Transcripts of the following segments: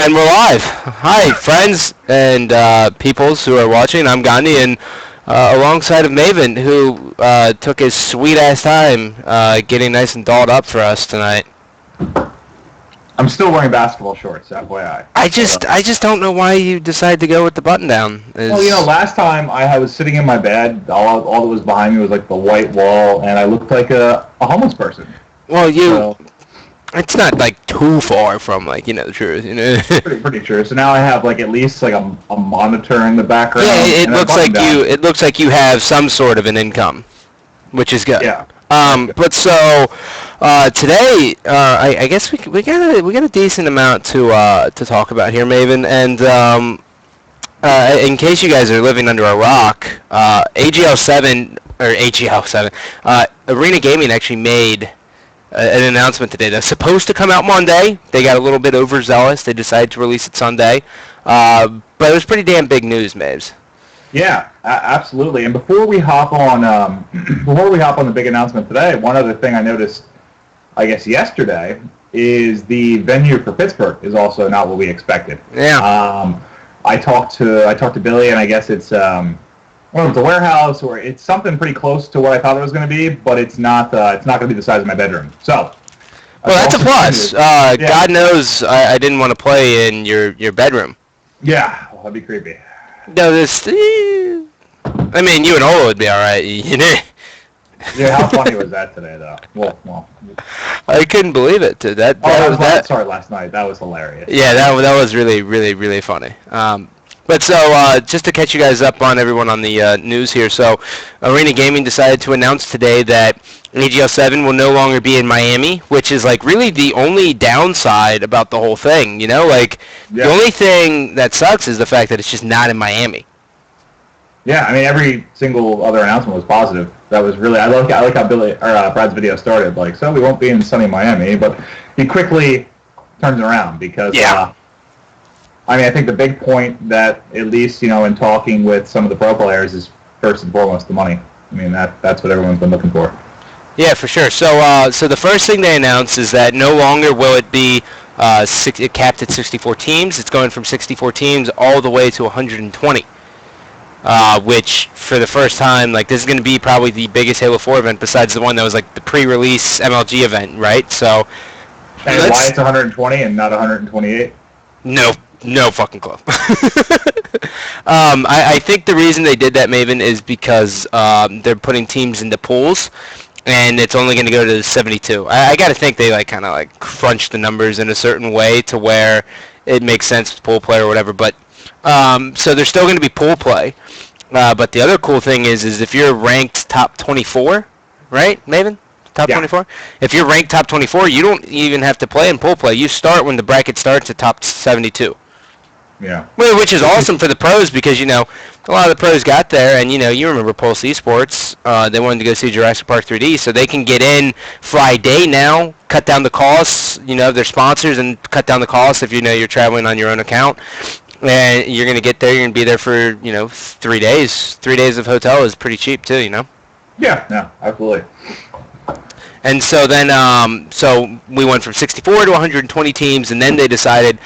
And we're live. Hi, friends and peoples who are watching. I'm Gandhi, and alongside of Maven, who took his sweet-ass time getting nice and dolled up for us tonight. I'm still wearing basketball shorts, FYI. I just don't know why you decided to go with the button-down. Well, last time I was sitting in my bed, all that was behind me was like the white wall, and I looked like a homeless person. Well, it's not like too far from the truth, pretty true. So now I have at least a monitor in the background. Yeah, it looks like you have some sort of an income, which is good. Yeah. But so today, I guess we got a decent amount to talk about here, Maven, and in case you guys are living under a rock, AGL7 or AGL7 Arena Gaming actually made an announcement today that's supposed to come out Monday. They got a little bit overzealous. They decided to release it Sunday. But it was pretty damn big news, Maves. Yeah, absolutely. And before we hop on the big announcement today, one other thing I noticed, I guess yesterday, is the venue for Pittsburgh is also not what we expected. Yeah. I talked to Billy, and I guess it's it's a warehouse, or it's something pretty close to what I thought it was going to be, but it's not going to be the size of my bedroom. So, well, that's a plus. Yeah. God knows I didn't want to play in your bedroom. Yeah, well, that'd be creepy. No, I mean, you and Ola would be all right, Yeah, how funny was that today, though? Well. I couldn't believe it, dude. Sorry, last night. That was hilarious. Yeah, that was really, really, really funny. But so, just to catch you guys up on everyone on the news here, so Arena Gaming decided to announce today that AGL7 will no longer be in Miami, which is really the only downside about the whole thing, The only thing that sucks is the fact that it's just not in Miami. Yeah, I mean, every single other announcement was positive. That was really, I like how Brad's video started, so we won't be in sunny Miami, but he quickly turns it around because, I think the big point that, at least, in talking with some of the pro players is first and foremost the money. I mean, that's what everyone's been looking for. Yeah, for sure. So the first thing they announced is that no longer will it be capped at 64 teams. It's going from 64 teams all the way to 120. Which, for the first time, this is going to be probably the biggest Halo 4 event besides the one that was the pre-release MLG event, right? So, and why it's 120 and not 128? No fucking clue. I think the reason they did that, Maven, is because they're putting teams into pools, and it's only going to go to 72. I got to think they kind of crunch the numbers in a certain way to where it makes sense with pool play or whatever. But so there's still going to be pool play. But the other cool thing is if you're ranked top 24, right, Maven? Top 24? If you're ranked top 24, you don't even have to play in pool play. You start when the bracket starts at top 72. Yeah. Which is awesome for the pros because, a lot of the pros got there, and, you remember Pulse Esports. They wanted to go see Jurassic Park 3D, so they can get in Friday now, cut down the costs, of their sponsors, and cut down the costs if you're traveling on your own account. And you're going to get there, you're going to be there for, 3 days. 3 days of hotel is pretty cheap, too, Yeah, absolutely. And so then, so we went from 64 to 120 teams, and then they decided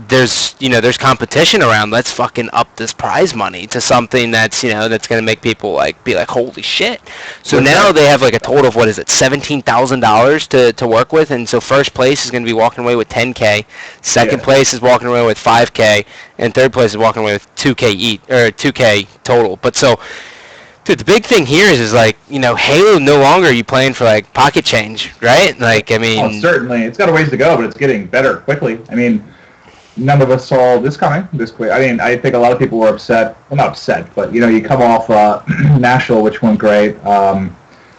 there's competition around. Let's fucking up this prize money to something that's, that's going to make people, be like, holy shit. So now they have, a total of, $17,000 to work with, and so first place is going to be walking away with $10K, second place is walking away with $5K, and third place is walking away with $2K total. But so, dude, the big thing here is Halo no longer are you playing for, pocket change, right? Oh, certainly. It's got a ways to go, but it's getting better quickly. I mean, none of us saw this coming this quick. I mean, I think a lot of people were upset. Well, not upset, but, you come off Nashville, which went great, and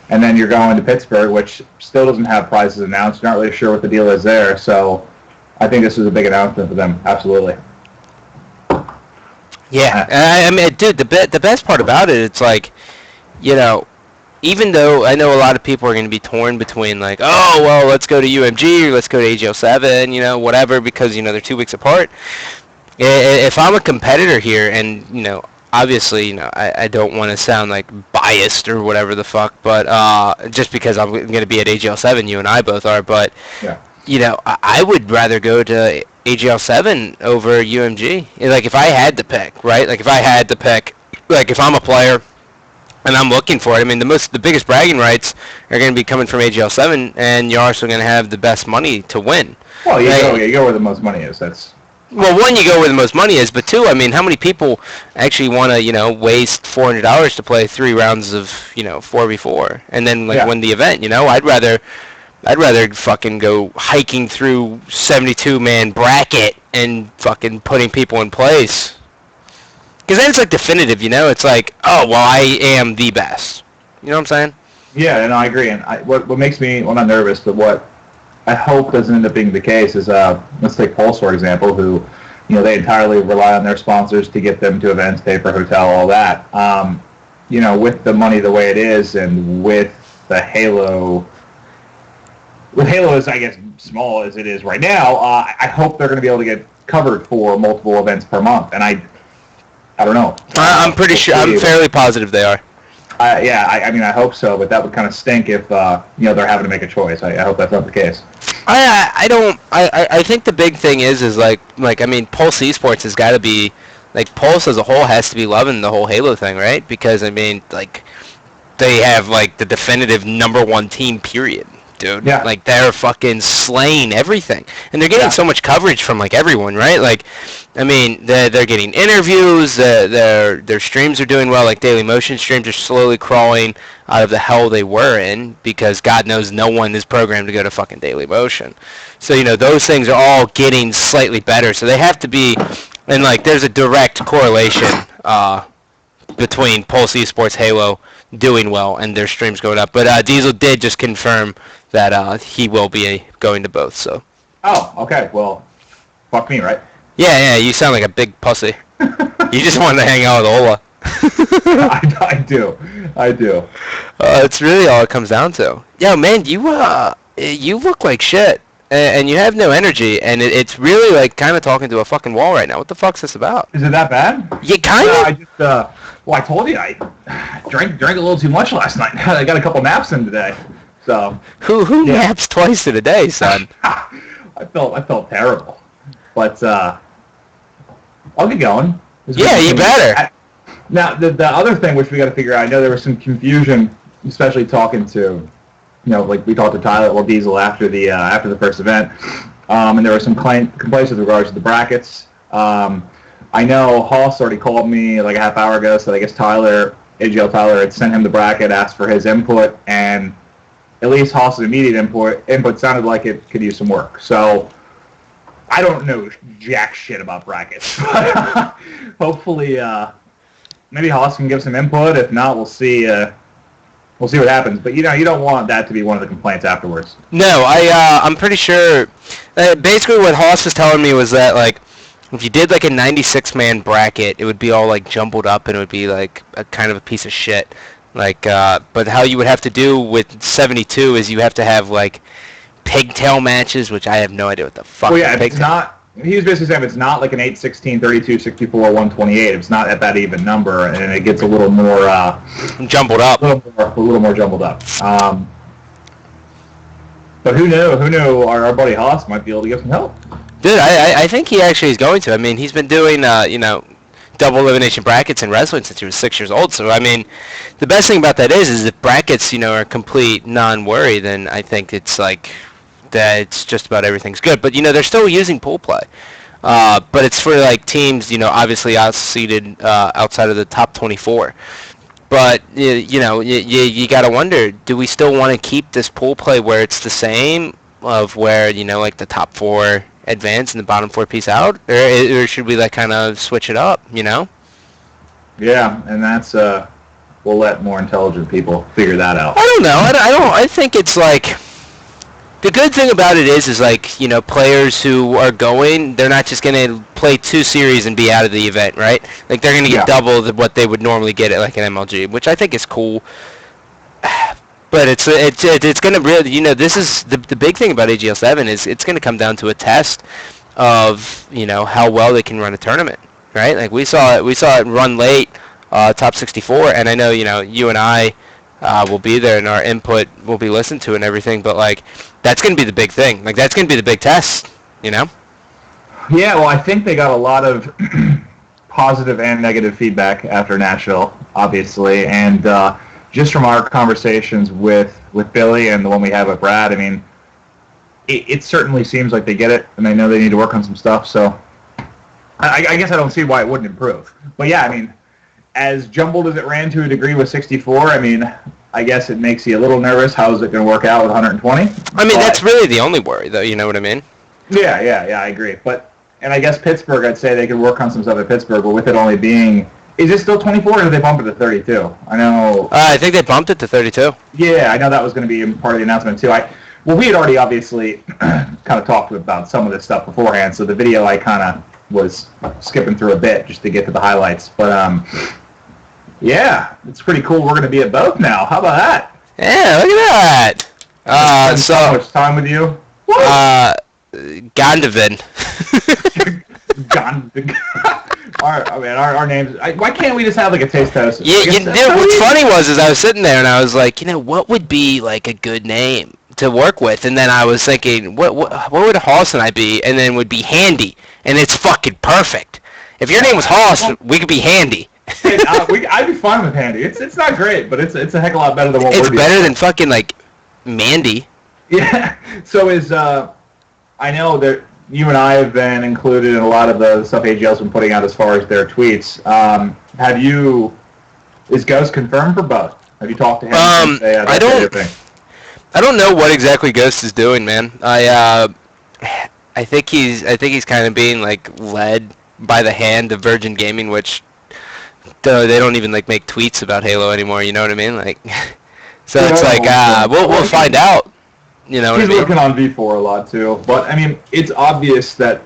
then you're going to Pittsburgh, which still doesn't have prizes announced. You're not really sure what the deal is there, so I think this was a big announcement for them, absolutely. Yeah, I mean, dude, the best part about it, it's even though I know a lot of people are going to be torn between oh, well, let's go to UMG or let's go to AGL7, whatever, because, they're 2 weeks apart. If I'm a competitor here and, obviously, I don't want to sound biased or whatever the fuck, but just because I'm going to be at AGL7, you and I both are, but, I would rather go to AGL7 over UMG. Like if I had to pick, right? Like if I had to pick, like if I'm a player and I'm looking for it, I mean the biggest bragging rights are going to be coming from AGL7, and you're also going to have the best money to win. Well, Right? you go where the most money is. That's Well, one, you go where the most money is, but two, I mean, how many people actually want to, waste $400 to play 3 rounds of, 4v4 and then like yeah. win the event? I'd rather fucking go hiking through 72-man bracket and fucking putting people in place. Because then it's like definitive, It's like, oh, well, I am the best. You know what I'm saying? Yeah, and I agree. And what makes me, well, not nervous, but what I hope doesn't end up being the case is, let's take Pulse, for example, who, they entirely rely on their sponsors to get them to events, pay for hotel, all that. With the money the way it is, and with Halo is, I guess, small as it is right now, I hope they're going to be able to get covered for multiple events per month. And I don't know. I'm pretty sure. I'm fairly positive they are. I hope so, but that would kind of stink if they're having to make a choice. I hope that's not the case. I think the big thing is like I mean, Pulse Esports has got to be, like, Pulse as a whole has to be loving the whole Halo thing, right? Because I mean, like, they have like the definitive #1 team, period. Dude, yeah. Like they're fucking slaying everything, and they're getting so much coverage from like everyone, right? Like, I mean, they're getting interviews. Their streams are doing well. Like Daily Motion streams are slowly crawling out of the hell they were in, because God knows no one is programmed to go to fucking Daily Motion. So those things are all getting slightly better. So they have to be, and like there's a direct correlation between Pulse Esports Halo doing well and their streams going up. But Diesel did just confirm that he will be going to both. So. Oh, okay. Well, fuck me, right? Yeah. You sound like a big pussy. You just wanted to hang out with Ola. I do. It's really all it comes down to. Yo, man, you look like shit, and you have no energy, and it's really like kind of talking to a fucking wall right now. What the fuck's this about? Is it that bad? Yeah, kind of. I just I told you I drank a little too much last night. I got a couple naps in today. So who naps twice in a day, son? I felt terrible, but I'll get going. Yeah, you better. Now the other thing which we got to figure out. I know there was some confusion, especially talking to, like we talked to Tyler, Diesel after the first event, and there were some complaints with regards to the brackets. I know Haas already called me like a half hour ago, so I guess AGL Tyler had sent him the bracket, asked for his input, and at least Haas's immediate input sounded like it could use some work. So I don't know jack shit about brackets. Hopefully, maybe Haas can give some input. If not, we'll see. We'll see what happens. But you don't want that to be one of the complaints afterwards. No, I'm pretty sure. Basically, what Haas was telling me was that like, if you did like a 96-man bracket, it would be all like jumbled up and it would be like a kind of a piece of shit. Like, but how you would have to do with 72 is you have to have like pigtail matches, which I have no idea what the fuck. Well, yeah, it's not. He was basically saying it's not like an 8, 16, 32, 64, 128. It's not at that even number, and it gets a little more jumbled up. A little more jumbled up. But who knew? Who knew our buddy Haas might be able to get some help? Dude, I think he actually is going to. I mean, he's been doing double elimination brackets in wrestling since he was 6 years old. So I mean, the best thing about that is if brackets are complete non-worry, then I think it's like that it's just about everything's good. But they're still using pool play, but it's for like teams obviously outseeded outside of the top 24. But you gotta wonder, do we still want to keep this pool play where it's the same of where like the top 4 advance and the bottom 4 piece out, or should we like kind of switch it up? Yeah, and that's we'll let more intelligent people figure that out. I don't know. I think it's like the good thing about it is like players who are going, they're not just gonna play 2 series and be out of the event, right? Like they're gonna get double what they would normally get at like an MLG, which I think is cool. But it's gonna really this is the big thing about AGL7 is it's gonna come down to a test of how well they can run a tournament, right? Like we saw it run late, top 64, and I know you and I will be there and our input will be listened to and everything, but like that's gonna be the big thing. Like that's gonna be the big test, Yeah, well, I think they got a lot of positive and negative feedback after Nashville, obviously, and just from our conversations with Billy and the one we had with Brad, I mean, it certainly seems like they get it, and they know they need to work on some stuff. So I guess I don't see why it wouldn't improve. But yeah, I mean, as jumbled as it ran to a degree with 64, I mean, I guess it makes you a little nervous. How is it going to work out with 120? I mean, that's really the only worry, though. You know what I mean? Yeah, I agree. And I guess Pittsburgh, I'd say they could work on some stuff at Pittsburgh, but with it only being, is it still 24 or did they bump it to 32? I know. I think they bumped it to 32. Yeah, I know that was going to be part of the announcement too. We had already obviously kind of talked about some of this stuff beforehand, so the video I kind of was skipping through a bit just to get to the highlights. But yeah, it's pretty cool. We're going to be at both now. How about that? Yeah, look at that. So much time with you. Gandhi. Our names. Why can't we just have like a taste test? Yeah, what's funny was I was sitting there and I was like, what would be like a good name to work with? And then I was thinking, what would Hoss and I be? And then would be Handy, and it's fucking perfect. If your name was Hoss, we could be Handy. I'd be fine with Handy. It's not great, but it's a heck of a lot better than what we're doing. It's better than fucking like Mandy. Yeah. So I know that you and I have been included in a lot of the stuff AGL's been putting out as far as their tweets. Is Ghost confirmed for both? Have you talked to him? I don't know what exactly Ghost is doing, man. I think he's kind of being like led by the hand of Virgin Gaming, which they don't even like make tweets about Halo anymore. You know what I mean? Like, so it's like we'll find out. You know, he's working on V4 a lot too, but I mean, it's obvious that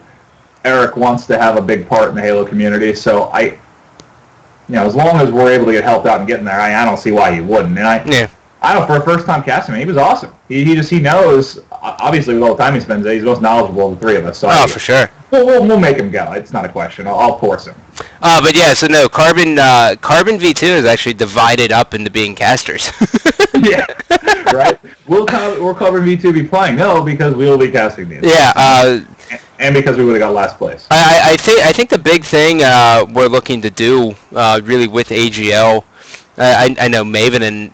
Eric wants to have a big part in the Halo community. So as long as we're able to get helped out and getting there, I don't see why he wouldn't. And I don't know, for a first-time casting, he was awesome. He knows, obviously, with all the time he spends there, he's the most knowledgeable of the three of us. So for sure. We'll make him go. It's not a question. I'll force him. But yeah, so no, Carbon V2 is actually divided up into being casters. Yeah, right. We're Carbon V2 be playing? No, because we will be casting these. Yeah. And because we would have got last place. I think the big thing we're looking to do really with AGL, I know Maven and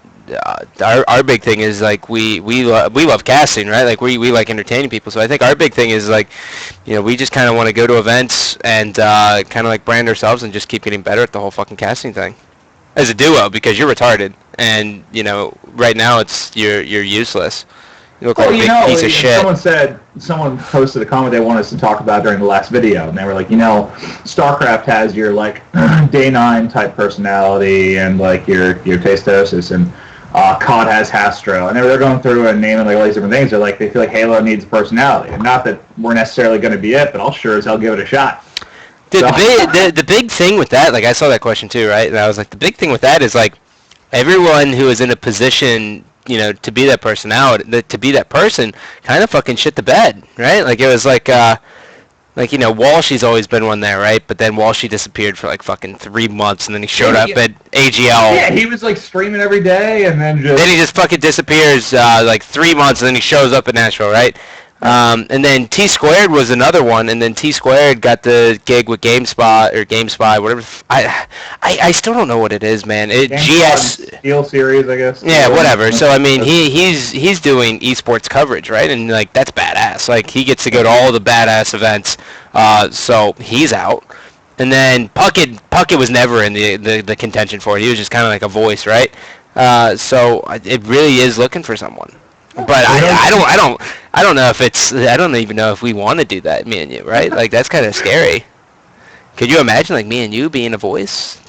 our big thing is like we love casting, right? Like we like entertaining people. So I think our big thing is like, we just kind of want to go to events and kind of like brand ourselves and just keep getting better at the whole fucking casting thing as a duo, because you're retarded and right now you're useless. You look like a big piece of shit. Someone posted a comment they wanted us to talk about during the last video, and they were like, StarCraft has your like Day 9 type personality and like your Tastosis, and COD has Hastro, and they're going through and naming like all these different things. They're like, they feel like Halo needs personality, and not that we're necessarily going to be it, but I'll sure as hell give it a shot. Dude, the big thing with that, like I saw that question too, right? And I was like, the big thing with that is like everyone who is in a position, to be that personality, to be that person, kind of fucking shit the bed, right? Like it was like Walshy's always been one there, right? But then Walshy disappeared for like fucking 3 months, and then he showed up at AGL. Yeah, he was like streaming every day, and then he just fucking disappears like 3 months, and then he shows up at Nashville, right? And then T Squared was another one, and then T Squared got the gig with GameSpy, whatever. I still don't know what it is, man. GS Steel Series, I guess. Yeah, whatever. So I mean, he's doing esports coverage, right? And like that's badass. Like he gets to go to all the badass events. So he's out. And then Puckett was never in the contention for it. He was just kind of like a voice, right? So it really is looking for someone. But I don't know if I don't even know if we want to do that, me and you, right? Like that's kind of scary. Could you imagine like me and you being a voice?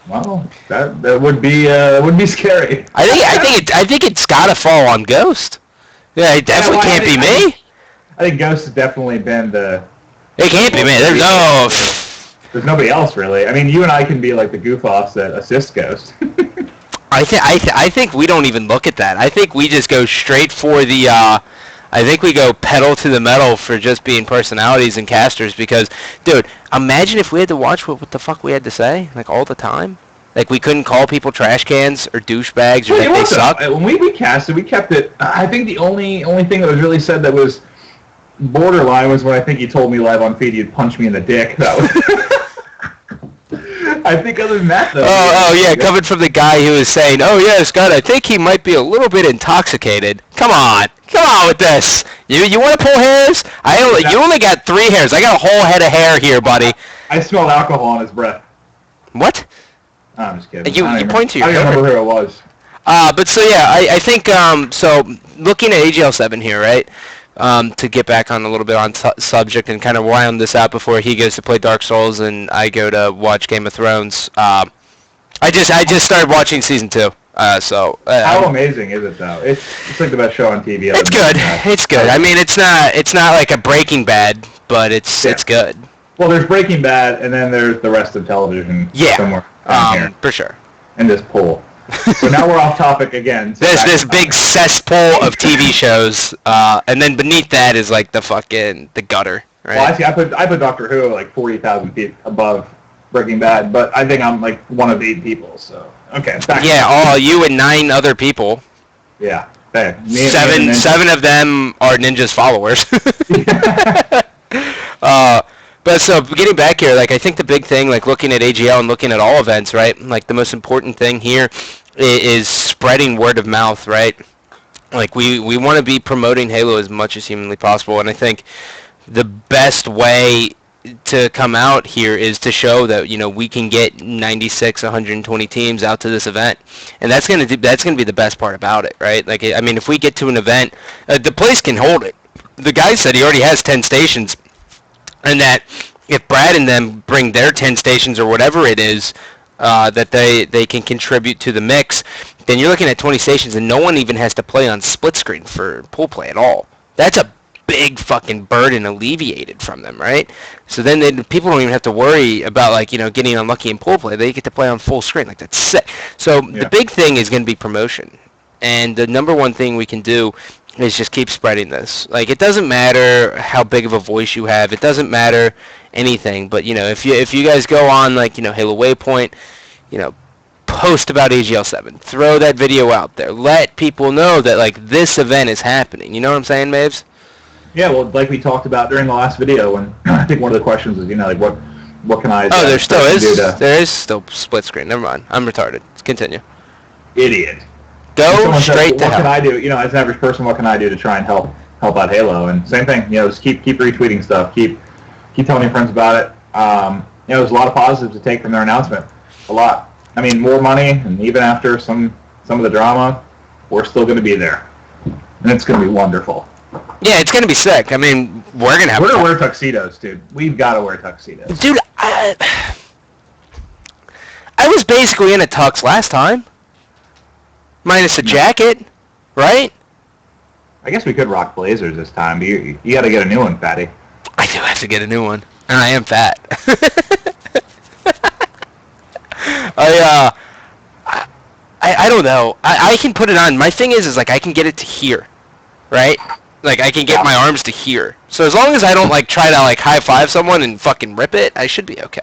Well, that would be scary. I think it's got to fall on Ghost. Yeah, it definitely can't be me. I think Ghost has definitely been the. It can't be me. There's nobody else really. I mean, you and I can be like the goof-offs that assist Ghost. I think we don't even look at that. I think we just go straight for the. I think we go pedal to the metal for just being personalities and casters. Because, dude, imagine if we had to watch what the fuck we had to say like all the time. Like we couldn't call people trash cans or douchebags or they suck. When we casted, we kept it. I think the only thing that was really said that was borderline was when I think you told me live on feed you'd punch me in the dick. That was. I think other than that, though. Yeah, coming from the guy who was saying, "Oh yeah, Scott, I think he might be a little bit intoxicated." Come on with this. You want to pull hairs? You only got 3 hairs. I got a whole head of hair here, buddy. I smelled alcohol on his breath. What? Oh, I'm just kidding. You point to your. I don't remember who it was. But so yeah, I think so. Looking at AGL7 here, right? To get back on a little bit on subject and kind of round this out before he goes to play Dark Souls and I go to watch Game of Thrones. I just started watching season 2. How amazing is it though? It's like the best show on TV. It's good. It's good. I mean, it's not like a Breaking Bad, but it's good. Well, there's Breaking Bad, and then there's the rest of television. Yeah. Somewhere here. For sure. In this pool. So now we're off topic again. So there's this big cesspool of TV shows, and then beneath that is like the gutter, right? Well, I put Doctor Who like 40,000 feet above Breaking Bad, but I think I'm like one of 8 people. So okay. You and 9 other people. Yeah. Hey, seven of them are Ninja's followers. But so getting back here, like I think the big thing, like looking at AGL and looking at all events, right? Like the most important thing here is spreading word of mouth, right? Like we want to be promoting Halo as much as humanly possible, and I think the best way to come out here is to show that we can get 96, 120 teams out to this event, and that's gonna be the best part about it, right? Like I mean, if we get to an event, the place can hold it. The guy said he already has 10 stations. And that if Brad and them bring their 10 stations or whatever it is that they can contribute to the mix, then you're looking at 20 stations and no one even has to play on split screen for pool play at all. That's a big fucking burden alleviated from them, right? So then people don't even have to worry about getting unlucky in pool play. They get to play on full screen. Like that's sick. So the big thing is going to be promotion. And the number one thing we can do is just keep spreading this. Like it doesn't matter how big of a voice you have. It doesn't matter anything. But if you guys go on Halo Waypoint, post about AGL7. Throw that video out there. Let people know that this event is happening. You know what I'm saying, Maves? Yeah, well, like we talked about during the last video, when I think one of the questions was what can I? Oh, there still is. There is still split screen. Never mind. I'm retarded. Let's continue. Idiot. Go straight to hell. What can I do? As an average person, what can I do to try and help out Halo? And same thing. Just keep retweeting stuff. Keep telling your friends about it. There's a lot of positives to take from their announcement. A lot. I mean, more money, and even after some of the drama, we're still going to be there, and it's going to be wonderful. Yeah, it's going to be sick. I mean, we're going to have. We're going to wear tuxedos, dude. We've got to wear tuxedos, dude. I was basically in a tux last time. Minus a jacket, right? I guess we could rock blazers this time, but you got to get a new one, fatty. I do have to get a new one, and I am fat. I don't know. I can put it on. My thing is I can get it to here, right? Like I can get my arms to here. So as long as I don't try to high five someone and fucking rip it, I should be okay.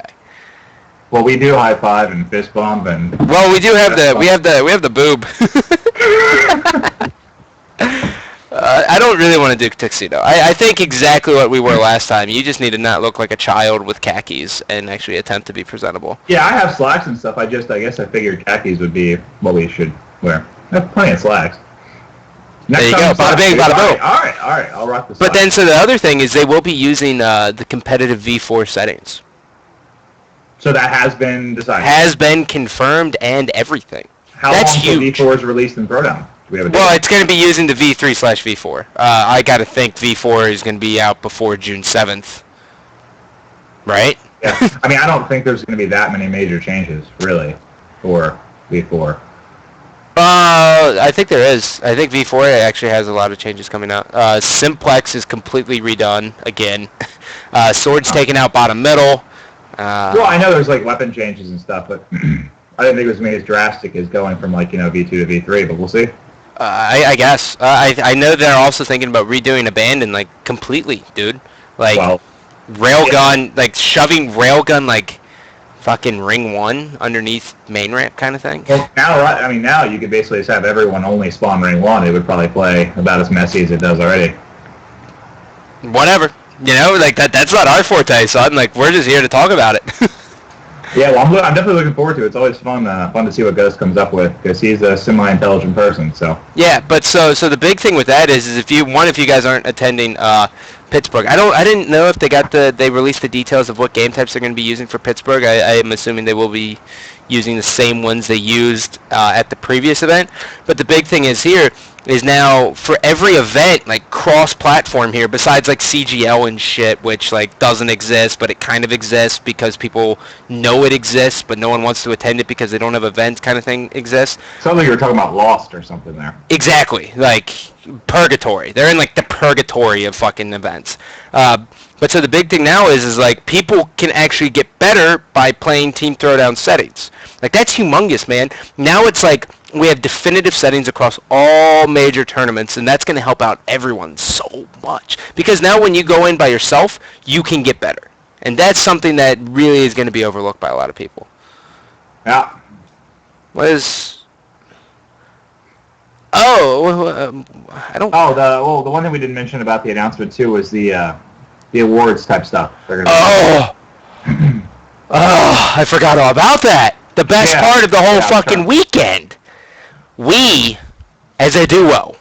Well, we do high five and fist bump and. Well, we do have we have the boob. I don't really want to do tuxedo. I think exactly what we were last time. You just need to not look like a child with khakis and actually attempt to be presentable. Yeah, I have slacks and stuff. I guess I figured khakis would be what we should wear. I have plenty of slacks. There you go. Bada bing, bada boom. All right. I'll rock the slacks. But then, so the other thing is they will be using the competitive V4 settings. So that has been decided. Has been confirmed and everything. That's huge. V4 is released in Throwdown? Well, it's going to be using the V3/V4. I got to think V4 is going to be out before June 7th. Right? Yeah. I mean, I don't think there's going to be that many major changes, really, for V4. I think there is. I think V4 actually has a lot of changes coming out. Simplex is completely redone again. Sword's taken out bottom middle. Well, I know there's weapon changes and stuff, but I didn't think it was going to be as drastic as going from V2 to V3, but we'll see. I guess. I know they're also thinking about redoing Abandon completely, dude. Railgun, shoving Railgun fucking Ring 1 underneath main ramp kind of thing. Well, now you could basically just have everyone only spawn Ring 1. It would probably play about as messy as it does already. whatever. Like that's not our forte, son. Like, we're just here to talk about it. Yeah, well, I'm definitely looking forward to it. It's always fun to see what Ghost comes up with, because he's a semi-intelligent person. So Yeah, but so the big thing with that is if you guys aren't attending Pittsburgh, I didn't know if they released the details of what game types they're going to be using for Pittsburgh. I am assuming they will be using the same ones they used at the previous event. But the big thing is now for every event, like cross-platform here, besides like CGL and shit, which like doesn't exist, but it kind of exists because people know it exists, but no one wants to attend it because they don't have events, kind of thing exists. sounds like you were talking about Lost or something there. Exactly, like purgatory. They're in like the purgatory of fucking events. But so the big thing now is like people can actually get better by playing Team Throwdown settings. Like that's humongous, man. Now it's like we have definitive settings across all major tournaments, and that's going to help out everyone so much. Because now when you go in by yourself, you can get better. And that's something that really is going to be overlooked by a lot of people. Yeah. What is... Oh, I don't... Oh, the one thing we didn't mention about the announcement, too, was the awards type stuff. Oh! Oh, I forgot all about that. The best part of the whole fucking weekend. We, as a duo,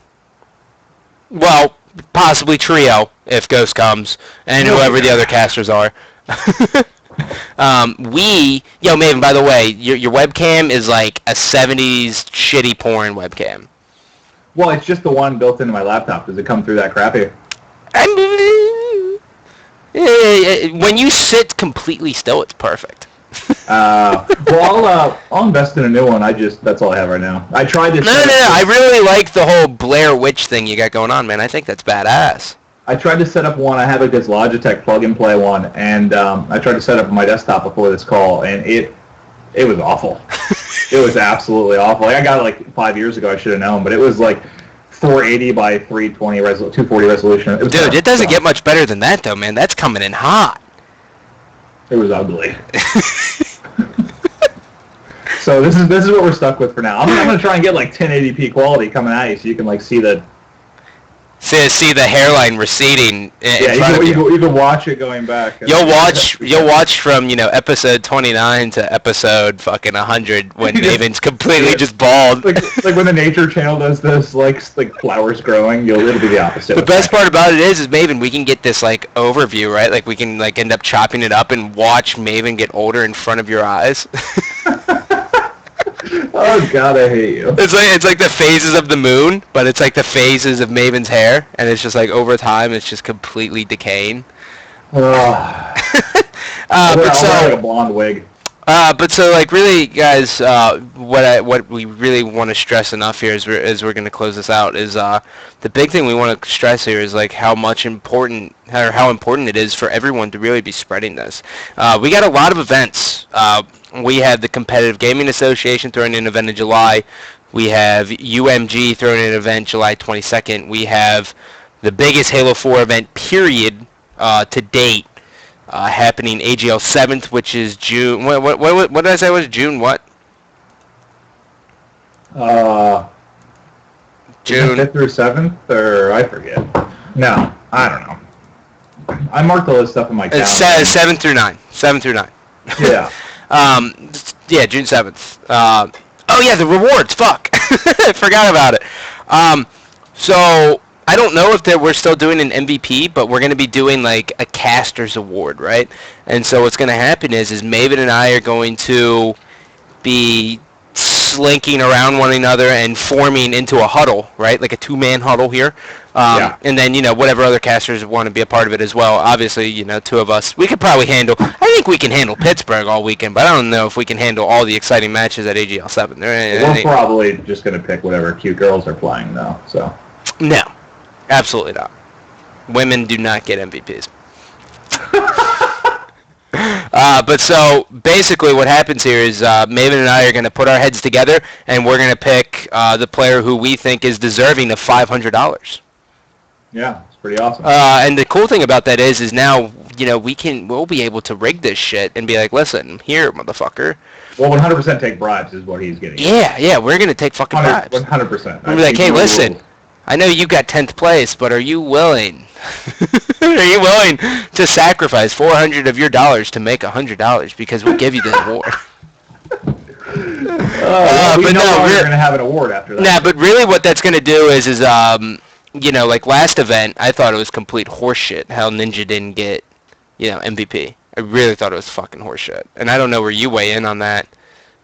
well, possibly trio, if Ghost comes, and whoever the other casters are. Yo, Maven, by the way, your webcam is like a 70s shitty porn webcam. Well, it's just the one built into my laptop. Does it come through that crappy? When you sit completely still, it's perfect. Well, I'll invest in a new one. That's all I have right now. I tried to. No. I really like the whole Blair Witch thing you got going on, man. I think that's badass. I tried to set up one. I have like this Logitech plug-and-play one, and I tried to set up my desktop before this call, and it was awful. It was absolutely awful. Like, I got it like 5 years ago. I should have known, but it was like 480 by 320 240 resolution. Dude, it doesn't get much better than that, though, man. That's coming in hot. It was ugly. So this is what we're stuck with for now. I'm gonna try and get like 1080p quality coming at you, so you can like see the the hairline receding in front of you. You can watch it going back. You'll watch from episode 29 to episode fucking 100 when Maven's completely just bald. Like when the Nature Channel does this like flowers growing, it'll be the opposite. The best part about it is Maven, we can get this like overview, right? Like we can like end up chopping it up and watch Maven get older in front of your eyes. Oh God, I hate you. It's like the phases of the moon, but it's like the phases of Maven's hair, and it's just like over time, it's just completely decaying. But so like a blonde wig. But so like really, guys, what we really want to stress enough here as we're going to close this out is the big thing we want to stress here is like how important it is for everyone to really be spreading this. We got a lot of events. We have the Competitive Gaming Association throwing an event in July. We have UMG throwing an event July 22nd. We have the biggest Halo 4 event period to date happening AGL7, which is June. What did I say was June? What? June 5th through 7th, or I forget. No, I don't know. I marked all this stuff in my calendar. It's 7 through 9. 7 through 9. Yeah. Yeah, June 7th. Oh yeah, the rewards. Fuck, I forgot about it. So I don't know if we're still doing an MVP, but we're going to be doing like a caster's award, right? And so what's going to happen is Maven and I are going to be slinking around one another and forming into a huddle, right? Like a two-man huddle here. And then, whatever other casters want to be a part of it as well. Obviously, two of us, we could probably I think we can handle Pittsburgh all weekend, but I don't know if we can handle all the exciting matches at AGL7. We're probably just going to pick whatever cute girls are playing, though, so. No, absolutely not. Women do not get MVPs. But so basically what happens here is Maven and I are going to put our heads together and we're going to pick the player who we think is deserving of $500. Yeah, it's pretty awesome. And the cool thing about that is now, we'll be able to rig this shit and be like, listen, here, motherfucker. Well, 100% take bribes is what he's getting. Yeah, we're going to take fucking bribes. 100%. We'll be like, hey, listen, I know you got 10th place, but are you willing? Are you willing to sacrifice $400 of your dollars to make $100 because we'll give you this award? We but no no, longer going to have an award after that. Nah, but really what that's going to do is like last event, I thought it was complete horseshit how Ninja didn't get, MVP. I really thought it was fucking horseshit. And I don't know where you weigh in on that.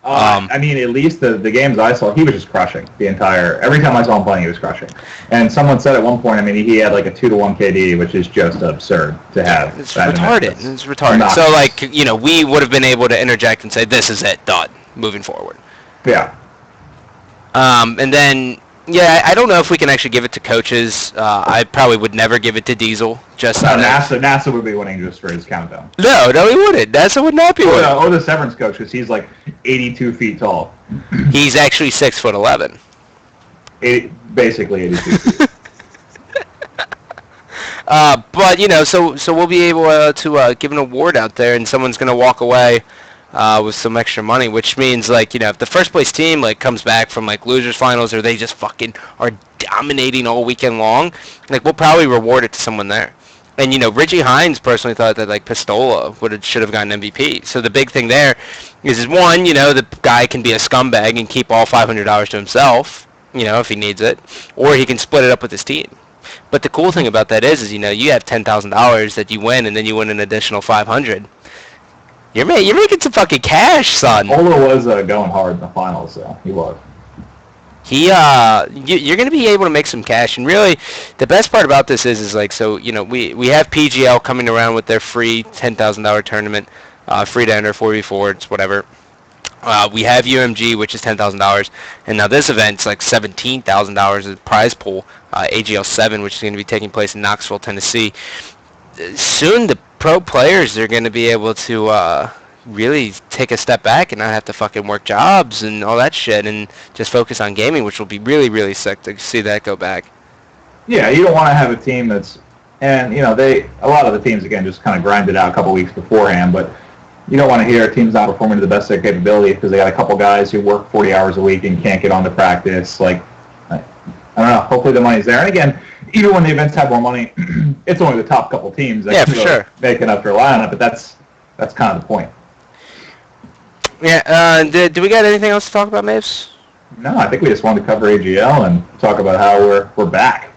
I mean, at least the games I saw, he was just crushing every time I saw him playing, he was crushing. And someone said at one point, I mean, he had like a 2-to-1 KD, which is just absurd to have. It's retarded. It's retarded. Obnoxious. So, we would have been able to interject and say, this is it, done, moving forward. Yeah. And then, I don't know if we can actually give it to coaches. I probably would never give it to Diesel. NASA would be winning just for his countdown. No, he wouldn't. NASA would not be winning. Or the Severance coach, because he's like 82 feet tall. He's actually 6'11". Basically 82 feet. But so we'll be able to give an award out there, and someone's gonna walk away with some extra money, which means if the first place team comes back from losers finals, or they just fucking are dominating all weekend long, we'll probably reward it to someone there. And Richie Hines personally thought that Pistola should have gotten MVP. So the big thing there is one, the guy can be a scumbag and keep all $500 to himself, if he needs it, or he can split it up with his team. But the cool thing about that is you have $10,000 that you win, and then you win an additional $500. You're making some fucking cash, son. Ola was going hard in the finals, so he was. You're going to be able to make some cash, and really, the best part about this is we have PGL coming around with their free $10,000 tournament, free to enter 4v4, it's whatever. We have UMG, which is $10,000, and now this event's $17,000 as a prize pool. AGL7, which is going to be taking place in Knoxville, Tennessee. Soon, the pro players are going to be able to really take a step back and not have to fucking work jobs and all that shit and just focus on gaming, which will be really, really sick to see that go back. Yeah, you don't want to have a team that's, and a lot of the teams again just kind of grind it out a couple weeks beforehand, but you don't want to hear a team's not performing to the best of their capability because they got a couple guys who work 40 hours a week and can't get on to practice. I don't know. Hopefully the money's there. And again, even when the events have more money, it's only the top couple teams that can really make enough to rely on it. But that's kind of the point. Yeah. Do we got anything else to talk about, Maves? No, I think we just wanted to cover AGL and talk about how we're back.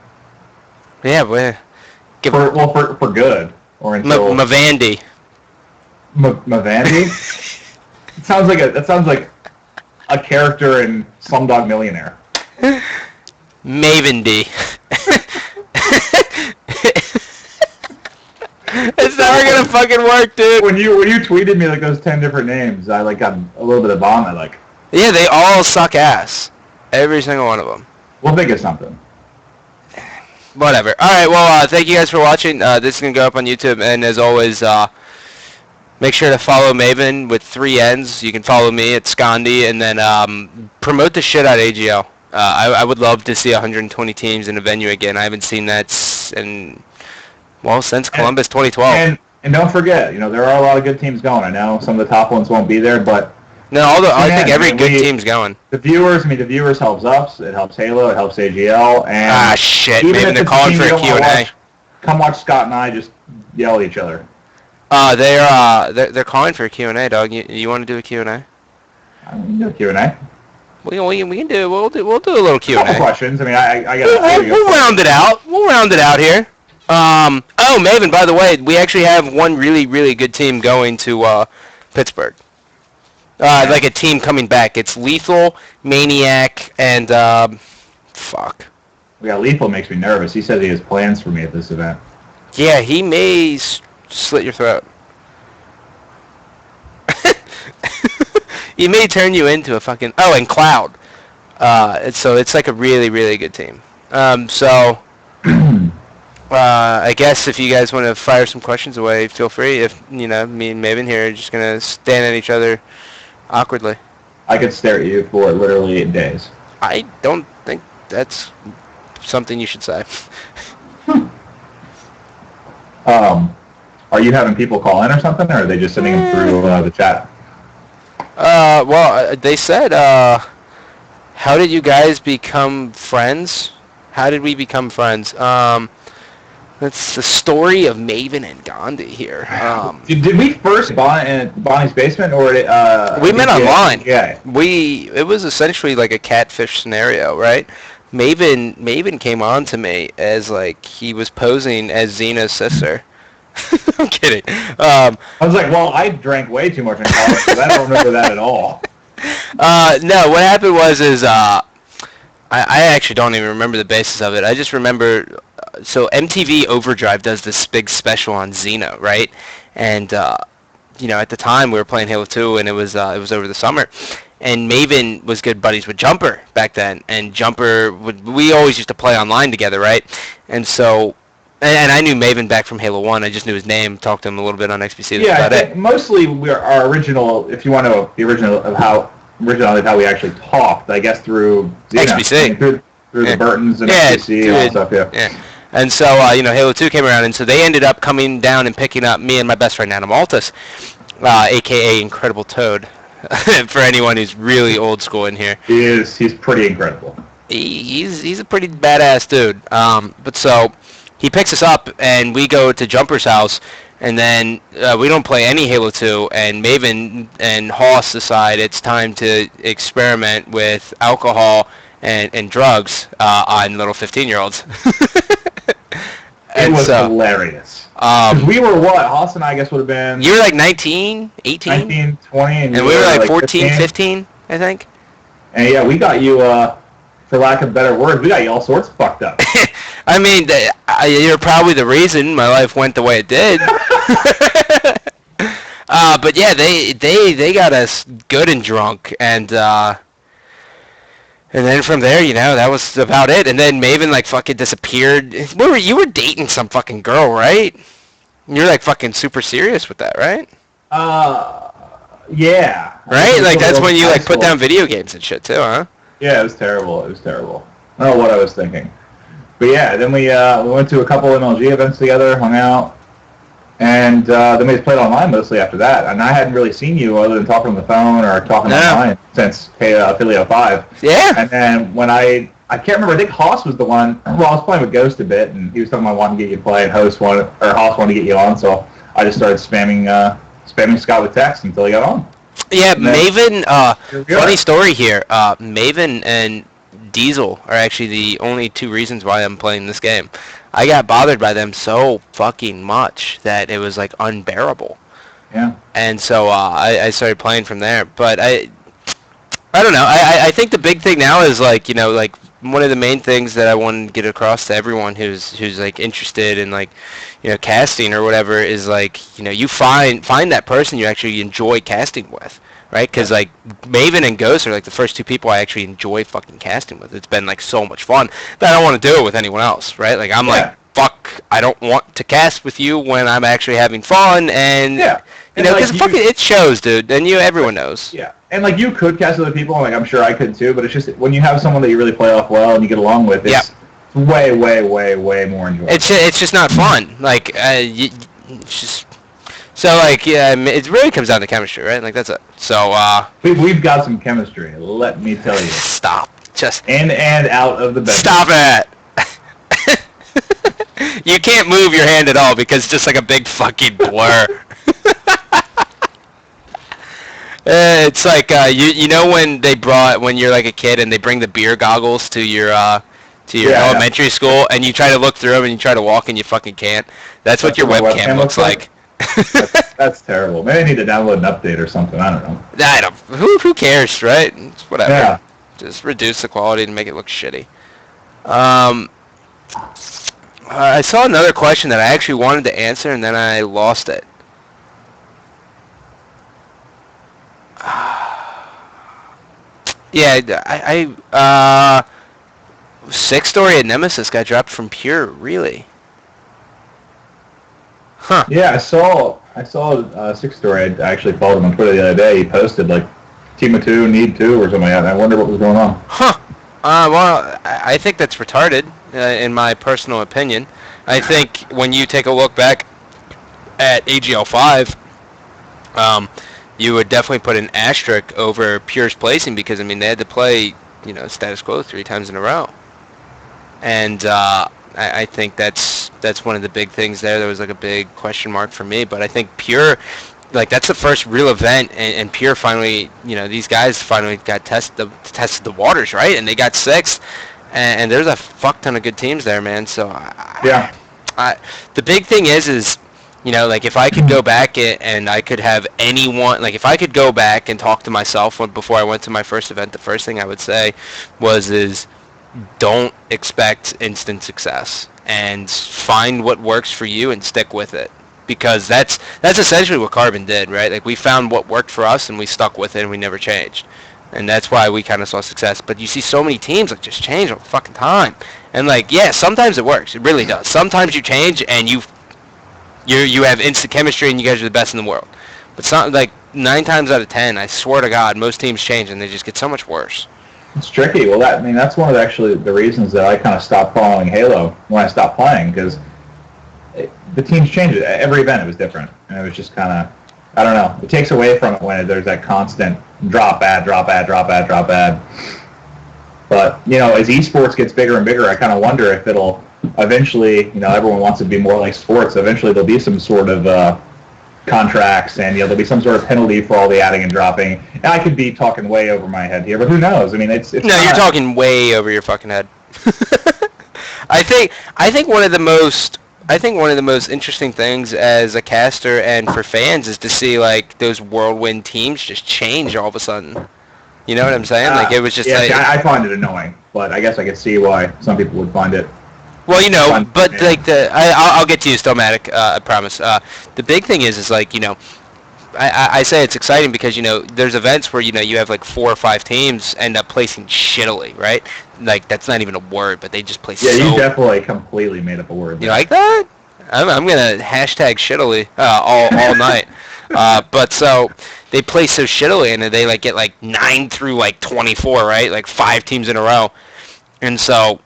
Yeah, we're for good or until Mavandy. Mavandy. That sounds like a character in Slumdog Millionaire. Mavendy. It's never gonna fucking work, dude. When you tweeted me those 10 different names, I got a little bit of vomit. Yeah, they all suck ass. Every single one of them. We'll think of something. Whatever. All right. Well, thank you guys for watching. This is gonna go up on YouTube, and as always, make sure to follow Maven with 3 N's. You can follow me at Gandhi, and then promote the shit out of AGL. I would love to see 120 teams in a venue again. I haven't seen that since Columbus 2012. And don't forget, there are a lot of good teams going. I know some of the top ones won't be there, but no, I think every good team's going. The viewers helps us. It helps Halo. It helps AGL. And shit, maybe they're calling for a Q&A. Come watch Scott and I just yell at each other. They're calling for a Q&A, dog. You want to do a Q&A? I can do a Q&A. We can do. We'll do a little Q&A. Couple questions. I mean, I got. We'll round it out. We'll round it out here. Maven, by the way, we actually have one really, really good team going to Pittsburgh. Like a team coming back. It's Lethal, Maniac, and fuck. Yeah, Lethal makes me nervous. He says he has plans for me at this event. Yeah, he may slit your throat. He may turn you into a fucking... Oh, and Cloud. So it's like a really, really good team. I guess if you guys want to fire some questions away, feel free. If, me and Maven here are just going to stand at each other awkwardly. I could stare at you for literally 8 days. I don't think that's something you should say. Are you having people call in or something, or are they just sending them through the chat? Well, they said, how did you guys become friends? How did we become friends? That's the story of Maven and Gandhi here. Did we first bond in Bonnie's basement, or We met online. Yeah. It was essentially like a catfish scenario, right? Maven came on to me as like he was posing as Xena's sister. I'm kidding. I was like, well, I drank way too much in college, because I don't remember that at all. No, what happened was I actually don't even remember the basis of it. I just remember, so MTV Overdrive does this big special on Xena, right? And at the time we were playing Halo 2, and it was over the summer, and Maven was good buddies with Jumper back then, and we always used to play online together, right? And so. And I knew Maven back from Halo 1. I just knew his name, talked to him a little bit on XBC. Yeah, I think mostly our original, if you want to know the original of how we actually talked, I guess through Xena. XBC. Through the Burtons and XBC and all stuff, yeah. And so, Halo 2 came around, and so they ended up coming down and picking up me and my best friend, Adam Altus, a.k.a. Incredible Toad, for anyone who's really old school in here. He's pretty incredible. He's a pretty badass dude. But so... he picks us up, and we go to Jumper's house, and then we don't play any Halo 2, and Maven and Hoss decide it's time to experiment with alcohol and drugs on little 15-year-olds. It was hilarious. We were what? Hoss and I guess would have been... You were like 19, 18? 19, 20, and we were like 14, 15, I think. And yeah, we got you, for lack of better words, we got you all sorts fucked up. I mean, you're probably the reason my life went the way it did. But yeah, they got us good and drunk, and then from there, that was about it. And then Maven like fucking disappeared. You were dating some fucking girl, right? You're like fucking super serious with that, right? Yeah. Right? Like that's when you like put down video games and shit too, huh? Yeah, it was terrible. I don't know what I was thinking. But yeah, then we went to a couple MLG events together, hung out, and then we just played online mostly after that. And I hadn't really seen you other than talking on the phone or talking online since Philio 5. Yeah. And then when I can't remember, I think Hoss was the one. Well, I was playing with Ghost a bit, and he was talking about wanting to get you to play, and Hoss wanted to get you on, so I just started spamming Scott with text until he got on. Yeah, Maven, funny story here. Maven and Diesel are actually the only two reasons why I'm playing this game. I got bothered by them so fucking much that it was like unbearable. Yeah. And so I started playing from there. But I don't know. I think the big thing now is like one of the main things that I want to get across to everyone who's like interested in like casting or whatever is like you find that person you actually enjoy casting with. Right, because like Maven and Ghost are like the first two people I actually enjoy fucking casting with. It's been like so much fun that I don't want to do it with anyone else. Right, like I'm like fuck, I don't want to cast with you when I'm actually having fun, and because fucking it shows, dude, and everyone knows. Yeah, and like you could cast with other people, and like I'm sure I could too, but it's just when you have someone that you really play off well and you get along with, it's way, way, way, way more enjoyable. It's just not fun. Like it's just. So, like, yeah, it really comes down to chemistry, right? Like, that's it. So, we've got some chemistry, let me tell you. Stop. Just... in and out of the bedroom. Stop it! You can't move your hand at all because it's just like a big fucking blur. It's like, when you're like a kid and they bring the beer goggles to your elementary school and you try to look through them and you try to walk and you fucking can't. That's what your webcam looks like. That's terrible. Maybe I need to download an update or something. I don't know. Who cares, right? It's whatever. Yeah. Just reduce the quality and make it look shitty. I saw another question that I actually wanted to answer and then I lost it. Yeah, I 6-story at Nemesis got dropped from Pure. Really? Huh. Yeah, I saw a 6-story. I actually followed him on Twitter the other day. He posted like Team of 2, Need 2 or something like that. I wonder what was going on. Huh. Well, I think that's retarded, in my personal opinion. I think when you take a look back at AGL5, you would definitely put an asterisk over Pure's placing because, they had to play, status quo 3 times in a row. And, I think that's one of the big things there. There was like a big question mark for me, but I think Pure, like that's the first real event, and Pure finally, these guys finally got tested the waters, right? And they got sixth, and there's a fuck ton of good teams there, man. So Yeah. the big thing is like if I could go back and I could have anyone, like if I could go back and talk to myself before I went to my first event, the first thing I would say is don't expect instant success and find what works for you and stick with it, because that's essentially what Carbon did, right? Like we found what worked for us and we stuck with it and we never changed, and that's why we kind of saw success. But you see so many teams like just change all the fucking time, and like yeah, sometimes it works, it really does. Sometimes you change and you have instant chemistry and you guys are the best in the world, but some, like 9 times out of 10, I swear to God, most teams change and they just get so much worse. It's tricky. Well, that's one of actually the reasons that I kind of stopped following Halo when I stopped playing, because the teams changed. Every event it was different, and it was just kind of, I don't know. It takes away from it when there's that constant drop ad. But as esports gets bigger and bigger, I kind of wonder if it'll eventually, everyone wants to be more like sports. Eventually, there'll be some sort of contracts, and there'll be some sort of penalty for all the adding and dropping. And I could be talking way over my head here, but who knows? I mean, it's no, you're talking way over your fucking head. I think one of the most interesting things as a caster and for fans is to see like those whirlwind teams just change all of a sudden. You know what I'm saying? Like it was just like, I find it annoying, but I guess I could see why some people would find it. Well, but like I'll get to you, Stomatic. I promise. The big thing is like I say it's exciting because there's events where you have like 4 or 5 teams end up placing shittily, right? Like that's not even a word, but they just place. Yeah, you definitely completely made up a word. You like that? I'm gonna hashtag shittily all night. But so they play so shittily, and they like get like 9 through like 24, right? Like 5 teams in a row, and so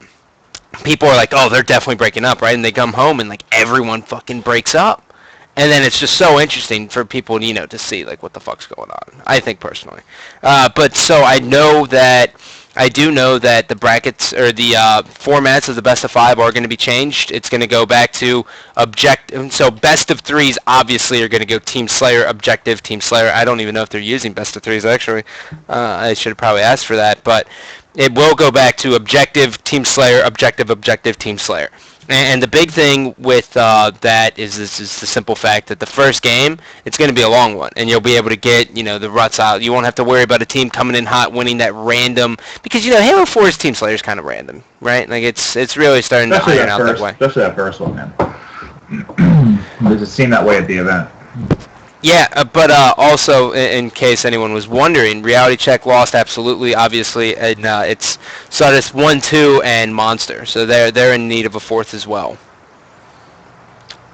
people are like, oh, they're definitely breaking up, right? And they come home and like everyone fucking breaks up, and then it's just so interesting for people to see like what the fuck's going on. I think personally, but so I do know that the brackets or the formats of the best of 5 are going to be changed. It's going to go back to objective. So best of 3s obviously are going to go Team Slayer, objective, Team Slayer. I don't even know if they're using best of 3s actually. I should have probably asked for that, but it will go back to objective, Team Slayer, objective, Team Slayer. And the big thing with that is the simple fact that the first game, it's going to be a long one, and you'll be able to get the ruts out. You won't have to worry about a team coming in hot, winning that random, because Halo 4's Team Slayer is kind of random, right? Like it's really starting to iron out that way. Especially that first one, man. Does it seem that way at the event? Yeah, but also, in case anyone was wondering, Reality Check lost absolutely, obviously, and it's Sardis 1, 2, and Monster, so they're in need of a 4th as well.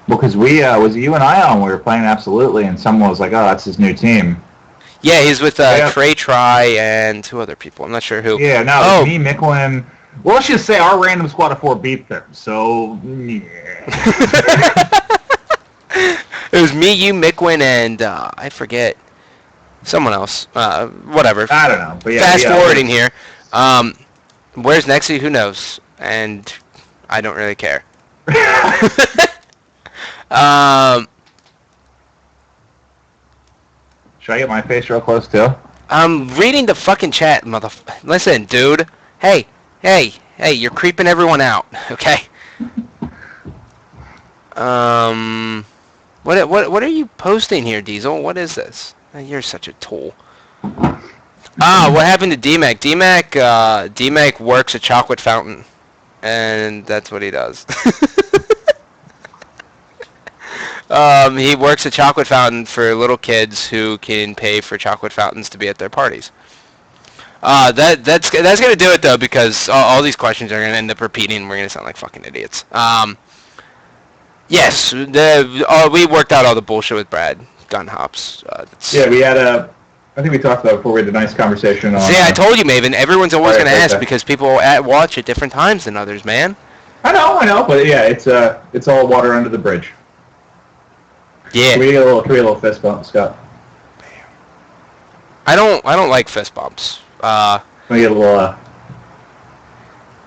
Well, because was you and I on, we were playing absolutely, and someone was like, oh, that's his new team. Yeah, he's with Trey Try and 2 other people. I'm not sure who. Yeah, no, me, Micklin. Well, let's just say our random squad of 4 beat them, so yeah. It was me, you, Mickwin, and I forget someone else. Whatever. I don't know. But yeah, fast forwarding here. Where's Nexi? Who knows? And I don't really care. Should I get my face real close too? I'm reading the fucking chat, Listen, dude. Hey, you're creeping everyone out, okay? What are you posting here, Diesel? What is this? You're such a tool. What happened to D-Mac? D-Mac works a chocolate fountain, and that's what he does. He works a chocolate fountain for little kids who can pay for chocolate fountains to be at their parties. That's gonna do it though, because all these questions are gonna end up repeating, and we're gonna sound like fucking idiots. Yes, we worked out all the bullshit with Brad. Gun hops. Yeah, we had I think we talked about it before. We had a nice conversation on. See, I told you, Maven. Everyone's always going to ask because people watch at different times than others, man. I know, but yeah, it's all water under the bridge. Yeah. Can we get a little fist bump, Scott? I don't like fist bumps. Can we get a little?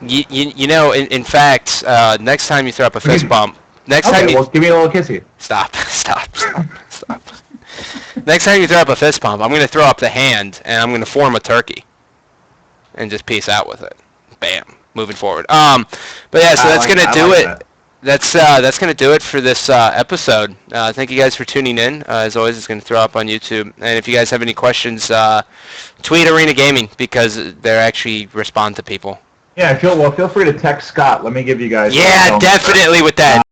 You know, in fact, next time you throw up a fist bump, next Okay, time you well, give me a little kissy. stop. Next time you throw up a fist pump, I'm going to throw up the hand and I'm going to form a turkey and just peace out with it. Bam. Moving forward. But yeah, so that's going to do it. That. That's going to do it for this episode. Thank you guys for tuning in. As always, it's going to throw up on YouTube. And if you guys have any questions, tweet Arena Gaming because they actually respond to people. Yeah, feel free to text Scott. Let me give you guys. Yeah, definitely with that.